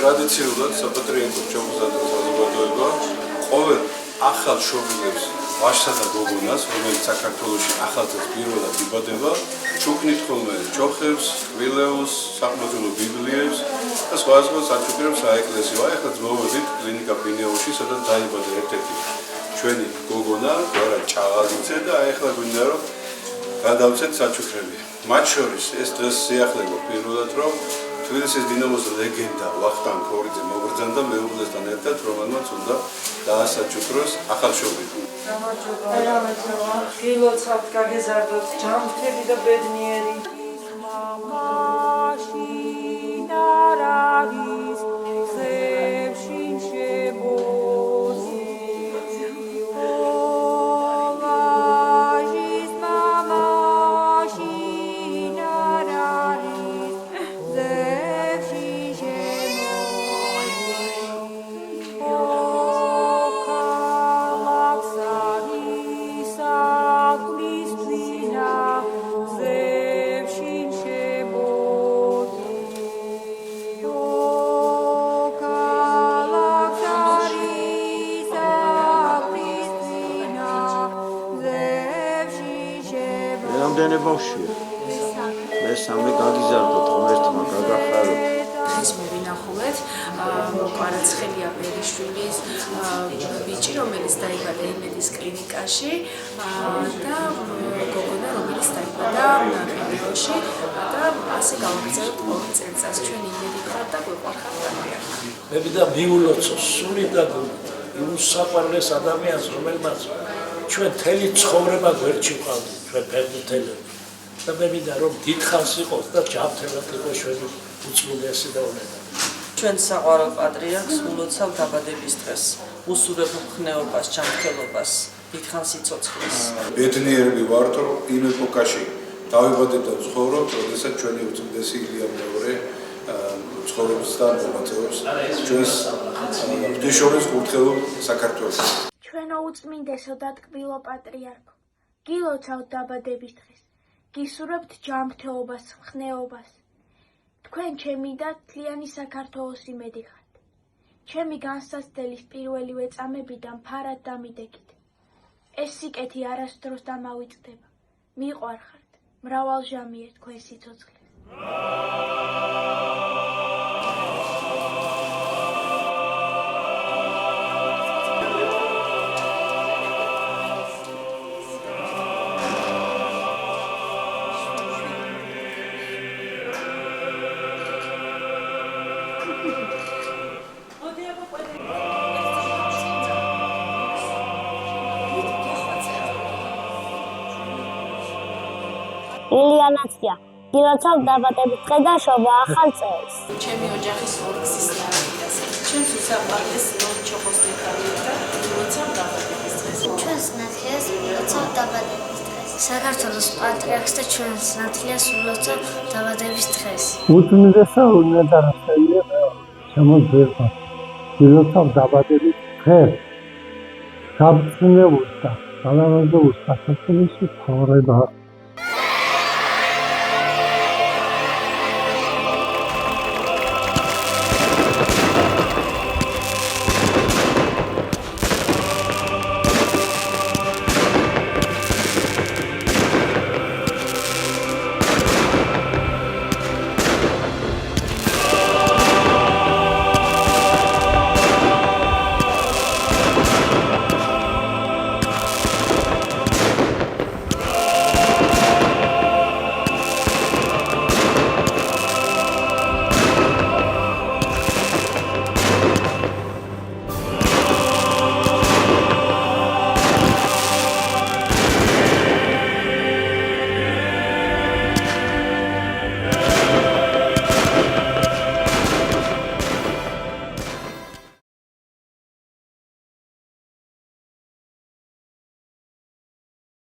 ტრადიციულად საპატრიარქო ჩამოსადოს საზოგადოება ყოველ ახალ შობილებს ვაჟსა და გოგონას, რომელიც საქართველოში ახალწელს პირველად იბადება, ჩუქნით ხოლმე ჩოხებს, კბილეულს, საყმაწვილო ბიბლიებს და სხვადასხვა საჩუქრებს საეკლესიო. ახლა მოვედით კლინიკა ბინეოში, სადაც დაიბადა ერთ-ერთი ჩვენი გოგონა, გორა ჭაღალიძე და ახლა გვინდა რომ გადავცეთ საჩუქრები. მათ შორის ეს დღეს სიახლეა პირველად რომ თბილისის დინამოს ლეგენდა ვახტანგ ქორიძე მოგრძანდა მეუღლესთან ერთად, რომელმაც უნდა დაასაჩუქროს ახალშობილი. გამარჯობა. გილოცავთ, გაგეზარდოთ, ჯანმრთელი და ბედნიერი. რამდენი ბავშვია? მესამე გაგიზარდოთ, ღმერთმა გაგახაროთ. დღეს მოვინახულეთ კვარაცხელია ბერიშვილის ბიჭი, რომელიც დაიბადა იმედის კლინიკაში და გოგონა, რომელიც დაიბადა ბინეოში და ასე გავაგრძელებთ ყოველ წელიწადს. ჩვენ იმედი ხართ და გვეყვარხართ პატრიარქი. მე და მიულოცო სული და უსაყვარლეს ადამიანს, რომელმაც ჩვენ თელი ცხოვრება გვერდში ვყავდით, ჩვენ ფერდუთელები. და მე მინდა რომ დიდხანს იყოს და ჯანმრთელად იყოს ჩვენი უწმიდესი და უნეტარი. ჩვენ საყვარელ პატრიარქს ულოცავ დაბადების დღეს. უსურვებ მხნეობას, ჯანმრთელობას, დიდხანს სიცოცხლეს. ბედნიერები ვართ, რომ იმ ეპოქაში დავიბადეთ და ვცხოვრობთ, როდესაც ჩვენი უწმიდესი ილია მეორე ცხოვრობს და მოღვაწეობს ჩვენს ღვთისმშობლის კურთხეულ საქართველოს. ჩვენო უწმინდესო და ტკბილო პატრიარქო, გილოცავთ დაბადების დღეს, გისურვებთ ჯანმრთელობას, მხნეობას. თქვენ ჩემი და მთლიანი საქართველოს იმედი ხართ. ჩემი განსაცდელის პირველივე წამებიდან ფარად დამიდეკით. ეს სიკეთი არასდროს დამავიწყდება. მიყვარხართ, მრავალჟამიერ თქვენ სიცოცხლეს. ილიანაცია, გილოცავ დაბადების დღე და შობა ახალ წელს. ჩემი ოჯახის ორგზის ნარიდას. ჩემს უსაყვარლეს ჩოხოს დედავითა გილოცავ დაბადების დღეს. ჩვენს ნათლიას ვილოცავ დაბადების დღეს. საქართველოს პატრიარქს და ჩვენს ნათლიას ვილოცავ დაბადების დღეს. უწმინდესო უნეტარესია, შემოძერვა. ვილოცავ დაბადების დღეს. გამწნეულთა, სალამაზე უსახელში ცხოვრება.